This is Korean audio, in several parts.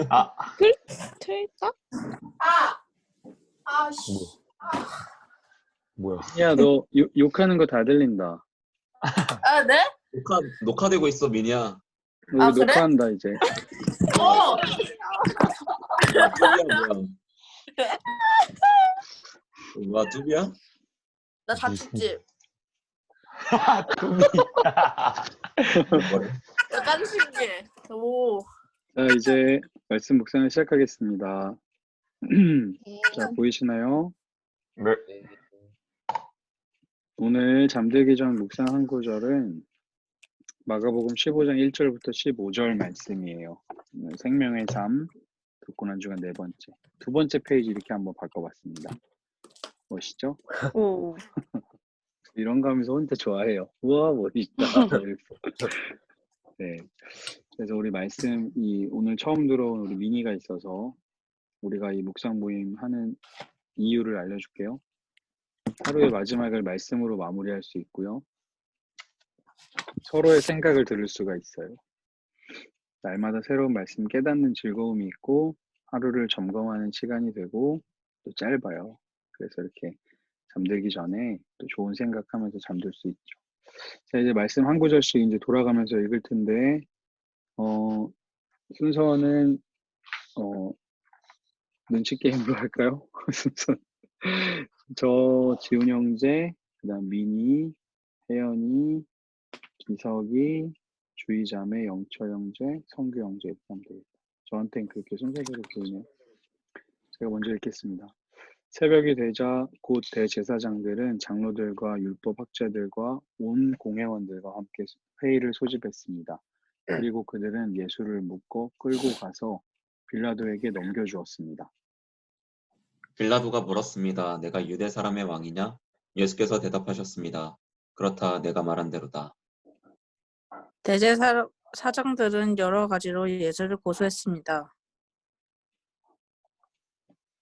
아, 틀까? 뭐야? 야, 너 욕하는 거 다 들린다. 아, 네? 녹화되고 있어, 미니야. 우리 아, 그래? 녹화한다 이제. 뚜비야, 뭐야? 와, 뚜비야? 나 자축집. 뚜비. 나 깐신게. 오. 자, 이제 말씀 묵상을 시작하겠습니다. 자, 보이시나요? 네. 오늘 잠들기 전 묵상 한 구절은 마가복음 15장 1절부터 15절 말씀이에요. 생명의 삶, 듣고 난 주간 네 번째. 두 번째 페이지 이렇게 한번 바꿔봤습니다. 멋있죠? 오. 이런 거 하면서 혼자 좋아해요. 우와, 멋있다. 네. 그래서 우리 말씀, 오늘 처음 들어온 우리 미니가 있어서 우리가 이 묵상 모임 하는 이유를 알려줄게요. 하루의 마지막을 말씀으로 마무리할 수 있고요. 서로의 생각을 들을 수가 있어요. 날마다 새로운 말씀 깨닫는 즐거움이 있고 하루를 점검하는 시간이 되고 또 짧아요. 그래서 이렇게 잠들기 전에 또 좋은 생각하면서 잠들 수 있죠. 자, 이제 말씀 한 구절씩 이제 돌아가면서 읽을 텐데 순서는 눈치 게임으로 할까요? 순서 저 지훈 형제, 그다음 미니, 혜연이, 기석이, 주희자매, 영철 형제, 성규 형제 이렇게 하면 되겠다. 저한테는 그렇게 순서대로 보이네요. 제가 먼저 읽겠습니다. 새벽이 되자 곧 대제사장들은 장로들과 율법학자들과 온 공회원들과 함께 회의를 소집했습니다. 그리고 그들은 예수를 묶어 끌고 가서 빌라도에게 넘겨주었습니다. 빌라도가 물었습니다. 내가 유대 사람의 왕이냐? 예수께서 대답하셨습니다. 그렇다, 내가 말한 대로다. 대제사장들은 여러 가지로 예수를 고소했습니다.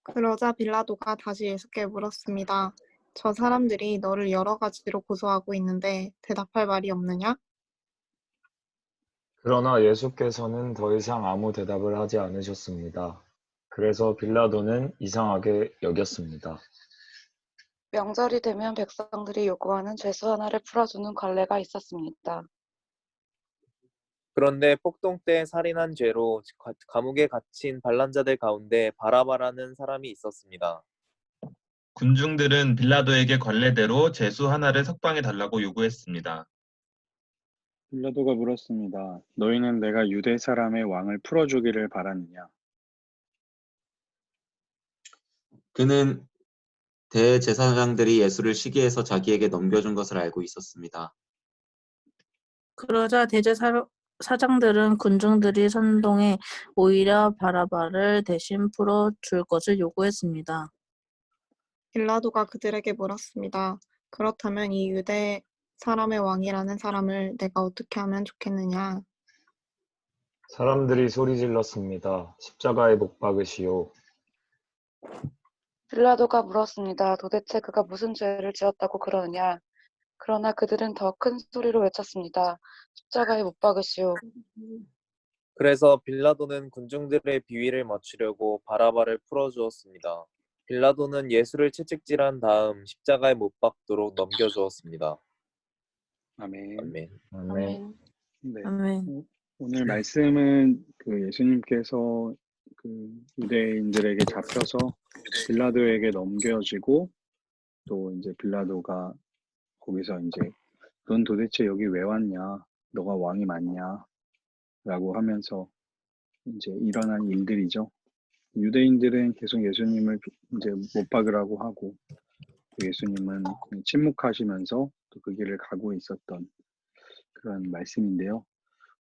그러자 빌라도가 다시 예수께 물었습니다. 저 사람들이 너를 여러 가지로 고소하고 있는데 대답할 말이 없느냐? 그러나 예수께서는 더 이상 아무 대답을 하지 않으셨습니다. 그래서 빌라도는 이상하게 여겼습니다. 명절이 되면 백성들이 요구하는 죄수 하나를 풀어주는 관례가 있었습니다. 그런데 폭동 때 살인한 죄로 감옥에 갇힌 반란자들 가운데 바라바라는 사람이 있었습니다. 군중들은 빌라도에게 관례대로 죄수 하나를 석방해 달라고 요구했습니다. 빌라도가 물었습니다. 너희는 내가 유대 사람의 왕을 풀어주기를 바라느냐? 그는 대제사장들이 예수를 시기해서 자기에게 넘겨준 것을 알고 있었습니다. 그러자 대제사장들은 군중들이 선동해 오히려 바라바를 대신 풀어줄 것을 요구했습니다. 빌라도가 그들에게 물었습니다. 그렇다면 이 유대 사람의 왕이라는 사람을 내가 어떻게 하면 좋겠느냐? 사람들이 소리질렀습니다. 십자가에 못 박으시오. 빌라도가 물었습니다. 도대체 그가 무슨 죄를 지었다고 그러느냐? 그러나 그들은 더 큰 소리로 외쳤습니다. 십자가에 못 박으시오. 그래서 빌라도는 군중들의 비위를 맞추려고 바라바를 풀어주었습니다. 빌라도는 예수를 채찍질한 다음 십자가에 못 박도록 넘겨주었습니다. 아멘. 아멘. 아멘. 네. 아멘. 오늘 말씀은 그 예수님께서 그 유대인들에게 잡혀서 빌라도에게 넘겨지고 또 이제 빌라도가 거기서 이제 넌 도대체 여기 왜 왔냐? 너가 왕이 맞냐? 라고 하면서 이제 일어난 일들이죠. 유대인들은 계속 예수님을 이제 못 박으라고 하고 또 예수님은 침묵하시면서 또 그 길을 가고 있었던 그런 말씀인데요.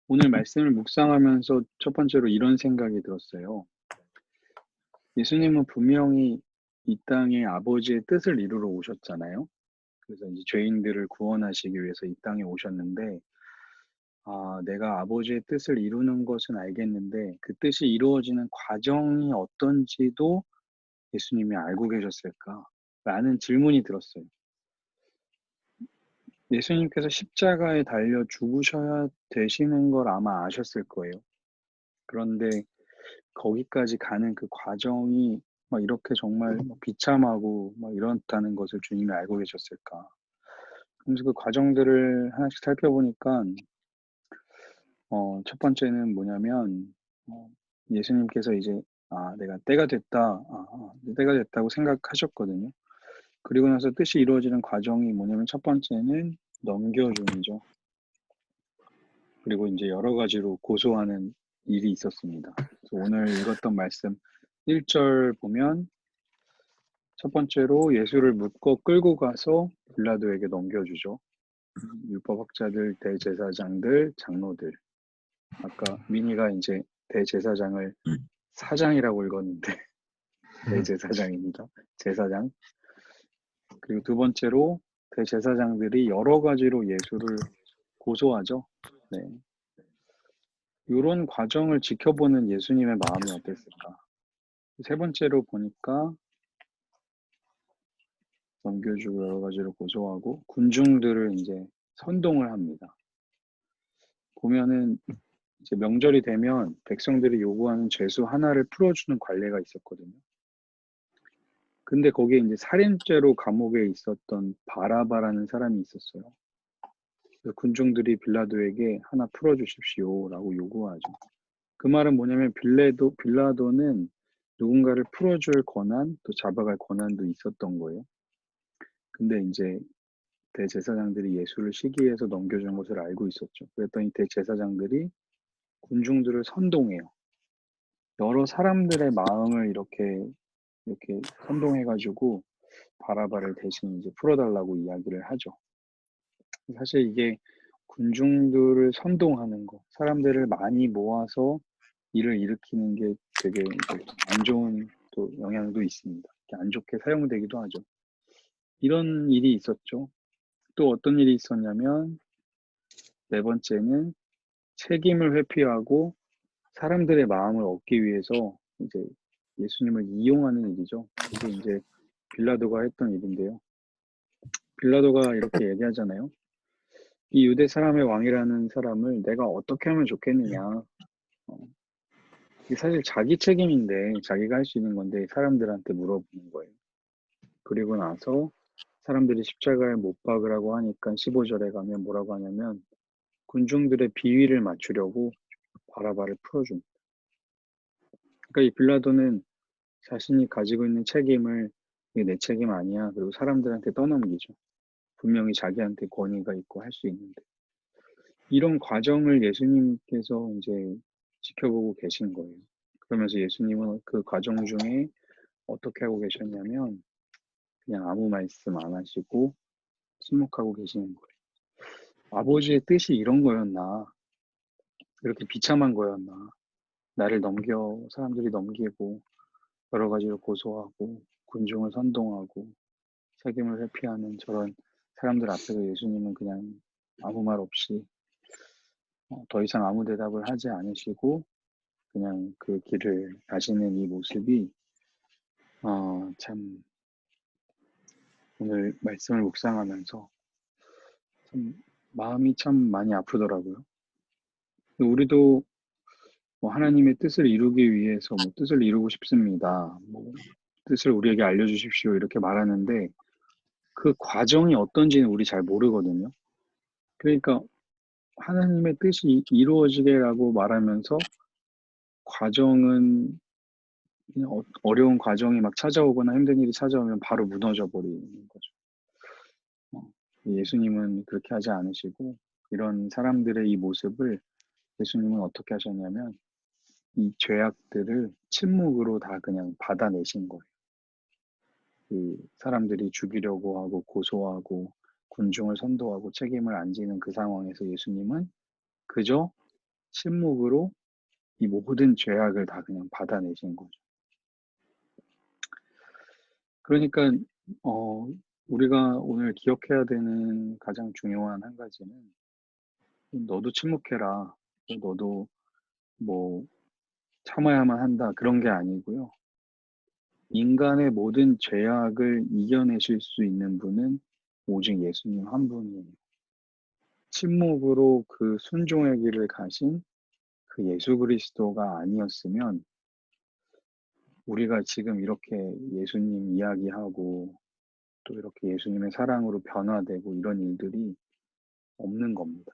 오늘 말씀을 묵상하면서 첫 번째로 이런 생각이 들었어요. 예수님은 분명히 이 땅에 아버지의 뜻을 이루러 오셨잖아요. 그래서 이제 죄인들을 구원하시기 위해서 이 땅에 오셨는데, 내가 아버지의 뜻을 이루는 것은 알겠는데 그 뜻이 이루어지는 과정이 어떤지도 예수님이 알고 계셨을까? 라는 질문이 들었어요. 예수님께서 십자가에 달려 죽으셔야 되시는 걸 아마 아셨을 거예요. 그런데 거기까지 가는 그 과정이 막 이렇게 정말 막 비참하고 막 이렇다는 것을 주님이 알고 계셨을까? 그래서 그 과정들을 하나씩 살펴보니까 첫 번째는 뭐냐면 예수님께서 이제 내가 때가 됐다, 때가 됐다고 생각하셨거든요. 그리고 나서 뜻이 이루어지는 과정이 뭐냐면 첫 번째는 넘겨줌이죠. 그리고 이제 여러 가지로 고소하는 일이 있었습니다. 그래서 오늘 읽었던 말씀 1절 보면 첫 번째로 예수를 묶어 끌고 가서 빌라도에게 넘겨주죠. 율법학자들, 대제사장들, 장로들. 아까 민희가 이제 대제사장을 사장이라고 읽었는데 대제사장입니다. 제사장. 그리고 두 번째로 대제사장들이 여러 가지로 예수를 고소하죠. 네. 이런 과정을 지켜보는 예수님의 마음이 어땠을까? 세 번째로 보니까 넘겨주고 여러 가지로 고소하고 군중들을 이제 선동을 합니다. 보면은 이제 명절이 되면 백성들이 요구하는 죄수 하나를 풀어주는 관례가 있었거든요. 근데 거기에 이제 살인죄로 감옥에 있었던 바라바라는 사람이 있었어요. 그래서 군중들이 빌라도에게 하나 풀어주십시오라고 요구하죠. 그 말은 뭐냐면 빌라도는 누군가를 풀어줄 권한, 또 잡아갈 권한도 있었던 거예요. 근데 이제 대제사장들이 예수를 시기해서 넘겨준 것을 알고 있었죠. 그랬더니 대제사장들이 군중들을 선동해요. 여러 사람들의 마음을 이렇게 선동해가지고 바라바를 대신 이제 풀어달라고 이야기를 하죠. 사실 이게 군중들을 선동하는 거, 사람들을 많이 모아서 일을 일으키는 게 되게 안 좋은 또 영향도 있습니다. 안 좋게 사용되기도 하죠. 이런 일이 있었죠. 또 어떤 일이 있었냐면 네 번째는 책임을 회피하고 사람들의 마음을 얻기 위해서 이제 예수님을 이용하는 일이죠. 그게 이제 빌라도가 했던 일인데요. 빌라도가 이렇게 얘기하잖아요. 이 유대 사람의 왕이라는 사람을 내가 어떻게 하면 좋겠느냐. 이게 사실 자기 책임인데 자기가 할 수 있는 건데 사람들한테 물어보는 거예요. 그리고 나서 사람들이 십자가에 못 박으라고 하니까 15절에 가면 뭐라고 하냐면 군중들의 비위를 맞추려고 바라바를 풀어줍니다. 그러니까 이 빌라도는 자신이 가지고 있는 책임을 이게 내 책임 아니야. 그리고 사람들한테 떠넘기죠. 분명히 자기한테 권위가 있고 할 수 있는데. 이런 과정을 예수님께서 이제 지켜보고 계신 거예요. 그러면서 예수님은 그 과정 중에 어떻게 하고 계셨냐면 그냥 아무 말씀 안 하시고 침묵하고 계시는 거예요. 아버지의 뜻이 이런 거였나? 이렇게 비참한 거였나? 나를 사람들이 넘기고 여러 가지로 고소하고 군중을 선동하고 책임을 회피하는 저런 사람들 앞에서 예수님은 그냥 아무 말 없이 더 이상 아무 대답을 하지 않으시고 그냥 그 길을 가시는 이 모습이 참 오늘 말씀을 묵상하면서 참 마음이 참 많이 아프더라고요. 우리도 뭐 하나님의 뜻을 이루기 위해서 뭐 뜻을 이루고 싶습니다. 뭐 뜻을 우리에게 알려주십시오 이렇게 말하는데 그 과정이 어떤지는 우리 잘 모르거든요. 그러니까 하나님의 뜻이 이루어지게라고 말하면서 과정은 그냥 어려운 과정이 막 찾아오거나 힘든 일이 찾아오면 바로 무너져 버리는 거죠. 예수님은 그렇게 하지 않으시고 이런 사람들의 이 모습을 예수님은 어떻게 하셨냐면 이 죄악들을 침묵으로 다 그냥 받아내신 거예요. 그 사람들이 죽이려고 하고 고소하고 군중을 선동하고 책임을 안 지는 그 상황에서 예수님은 그저 침묵으로 이 모든 죄악을 다 그냥 받아내신 거죠. 그러니까 우리가 오늘 기억해야 되는 가장 중요한 한 가지는 너도 침묵해라. 너도 뭐 참아야만 한다. 그런 게 아니고요. 인간의 모든 죄악을 이겨내실 수 있는 분은 오직 예수님 한 분이에요. 침묵으로 그 순종의 길을 가신 그 예수 그리스도가 아니었으면 우리가 지금 이렇게 예수님 이야기하고 또 이렇게 예수님의 사랑으로 변화되고 이런 일들이 없는 겁니다.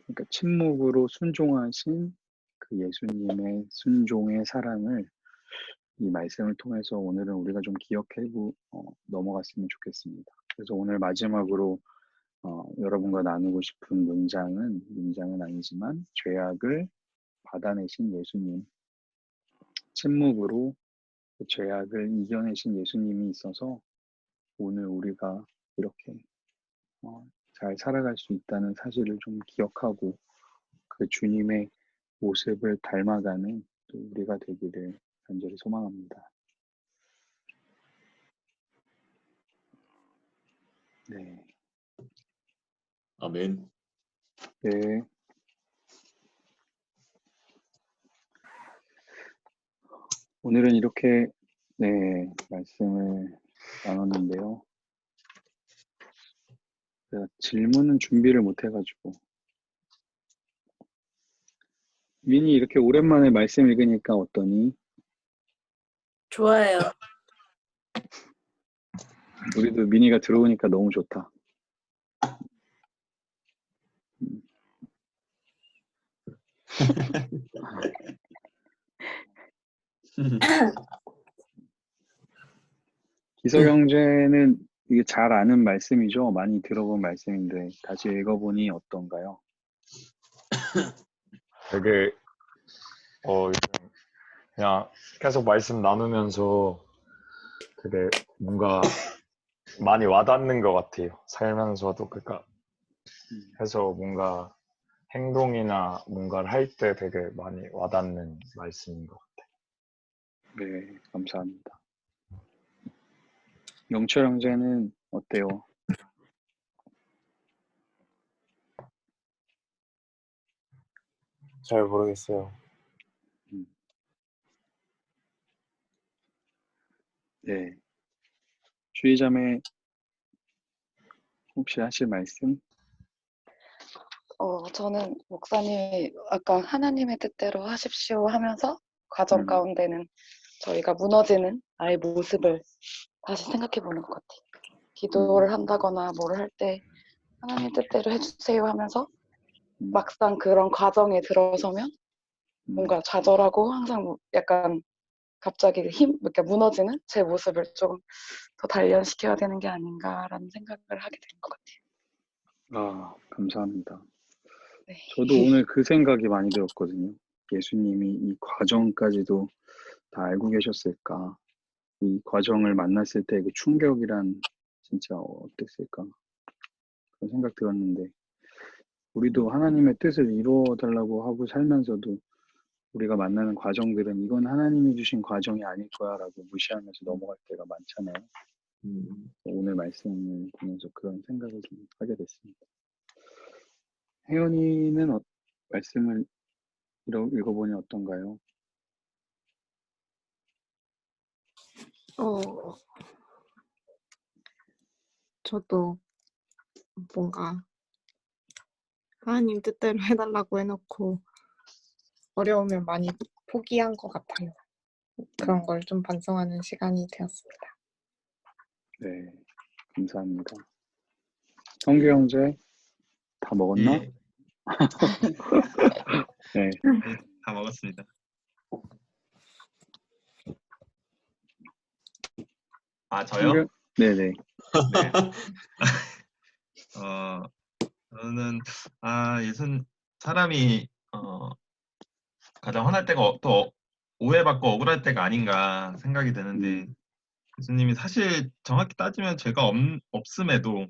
그러니까 침묵으로 순종하신 그 예수님의 순종의 사랑을 이 말씀을 통해서 오늘은 우리가 좀 기억하고 넘어갔으면 좋겠습니다. 그래서 오늘 마지막으로 여러분과 나누고 싶은 문장은 아니지만 죄악을 받아내신 예수님, 침묵으로 그 죄악을 이겨내신 예수님이 있어서 오늘 우리가 이렇게 잘 살아갈 수 있다는 사실을 좀 기억하고 그 주님의 모습을 닮아가는 또 우리가 되기를 간절히 소망합니다. 네. 아멘. 네. 오늘은 이렇게 말씀을 나눴는데요. 제가 질문은 준비를 못 해가지고 민이 이렇게 오랜만에 말씀 읽으니까 어떠니? 좋아요. 우리도 민이가 들어오니까 너무 좋다. 기석 형제는 이게 잘 아는 말씀이죠. 많이 들어본 말씀인데 다시 읽어보니 어떤가요? 되게 요즘 그냥 계속 말씀 나누면서 되게 뭔가 많이 와닿는 것 같아요. 살면서도 그러니까 해서 뭔가 행동이나 뭔가를 할 때 되게 많이 와닿는 말씀인 것 같아요. 네, 감사합니다. 영철 형제는 어때요? 잘 모르겠어요. 네. 주의자매 혹시 하실 말씀? 저는 목사님이 아까 하나님의 뜻대로 하십시오 하면서 과정 가운데는 저희가 무너지는 나의 모습을 다시 생각해 보는 것 같아요. 기도를 한다거나 뭐를 할 때 하나님 뜻대로 해주세요 하면서 막상 그런 과정에 들어서면 뭔가 좌절하고 항상 약간 갑자기 이렇게 무너지는 제 모습을 조금 더 단련시켜야 되는 게 아닌가라는 생각을 하게 된 것 같아요. 감사합니다. 네. 저도 오늘 그 생각이 많이 들었거든요. 예수님이 이 과정까지도 다 알고 계셨을까? 이 과정을 만났을 때 그 충격이란 진짜 어땠을까? 그런 생각 들었는데 우리도 하나님의 뜻을 이루어 달라고 하고 살면서도 우리가 만나는 과정들은 이건 하나님이 주신 과정이 아닐 거야 라고 무시하면서 넘어갈 때가 많잖아요. 오늘 말씀을 보면서 그런 생각을 좀 하게 됐습니다. 혜연이는 말씀을 읽어보니 어떤가요? 저도 뭔가 하나님 뜻대로 해달라고 해놓고 어려우면 많이 포기한 것 같아요. 그런 걸 좀 반성하는 시간이 되었습니다. 네, 감사합니다. 성규 형제 다 먹었나? 예, 네, 예, 다 먹었습니다. 저요? 네네. 네. 저는 사람이 가장 화날 때가 또 오해받고 억울할 때가 아닌가 생각이 되는데 예수님이 사실 정확히 따지면 죄가 없음에도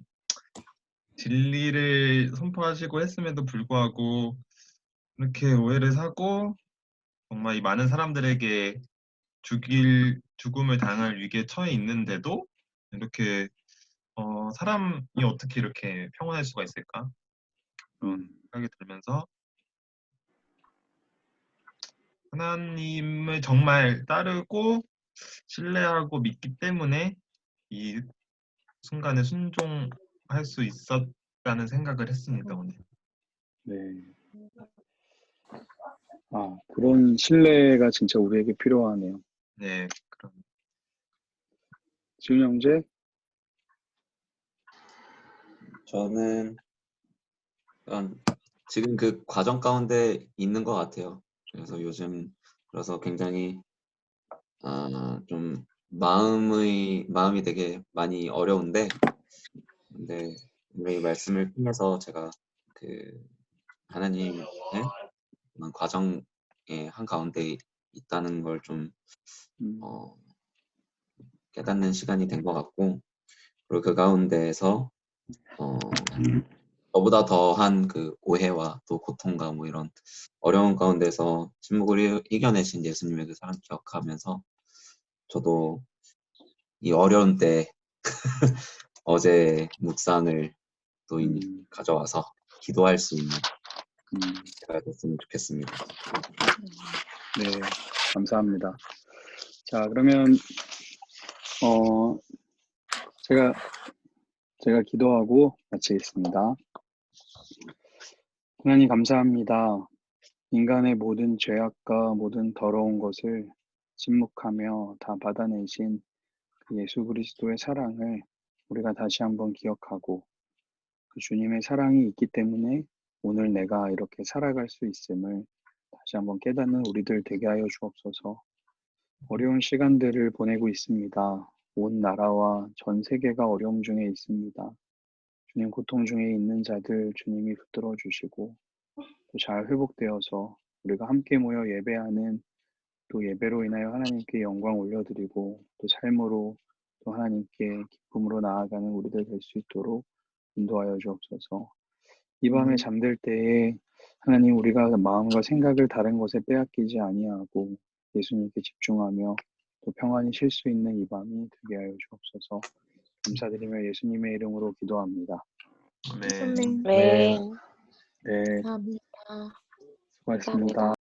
진리를 선포하시고 했음에도 불구하고 이렇게 오해를 사고 정말 이 많은 사람들에게 죽음을 당할 위기에 처해 있는데도 이렇게 사람이 어떻게 이렇게 평온할 수가 있을까? 그런 생각이 들면서 하나님을 정말 따르고 신뢰하고 믿기 때문에 이 순간에 순종할 수 있었다는 생각을 했습니다, 오늘. 네. 그런 신뢰가 진짜 우리에게 필요하네요. 네, 그럼 지훈 형제? 저는 약간 지금 그 과정 가운데 있는 것 같아요. 그래서 요즘 그래서 굉장히 좀 마음이 되게 많이 어려운데, 근데 이 말씀을 통해서 제가 그 하나님의 그런 과정의 한 가운데 있다는 걸 좀 음, 깨닫는 시간이 된 것 같고, 그리고 그 가운데에서 저보다 더한 그 오해와 또 고통과 뭐 이런 어려운 가운데서 침묵을 이겨내신 예수님의 그 사랑 기억하면서 저도 이 어려운 때 어제 묵상을 또 가져와서 기도할 수 있는 제가 됐으면 좋겠습니다. 네, 감사합니다. 자, 그러면 제가 기도하고 마치겠습니다. 하나님 감사합니다. 인간의 모든 죄악과 모든 더러운 것을 침묵하며 다 받아내신 그 예수 그리스도의 사랑을 우리가 다시 한번 기억하고 그 주님의 사랑이 있기 때문에 오늘 내가 이렇게 살아갈 수 있음을 다시 한번 깨닫는 우리들 되게 하여 주옵소서. 어려운 시간들을 보내고 있습니다. 온 나라와 전 세계가 어려움 중에 있습니다. 주님 고통 중에 있는 자들 주님이 붙들어 주시고 또 잘 회복되어서 우리가 함께 모여 예배하는 또 예배로 인하여 하나님께 영광 올려드리고 또 삶으로 또 하나님께 기쁨으로 나아가는 우리들 될 수 있도록 인도하여 주옵소서. 이 밤에 잠들 때에 하나님 우리가 마음과 생각을 다른 것에 빼앗기지 아니하고 예수님께 집중하며 또 평안히 쉴 수 있는 이 밤이 되게 하여 주옵소서. 감사드리며 예수님의 이름으로 기도합니다. 네. 선생님, 네. 네, 감사합니다. 수고하셨습니다.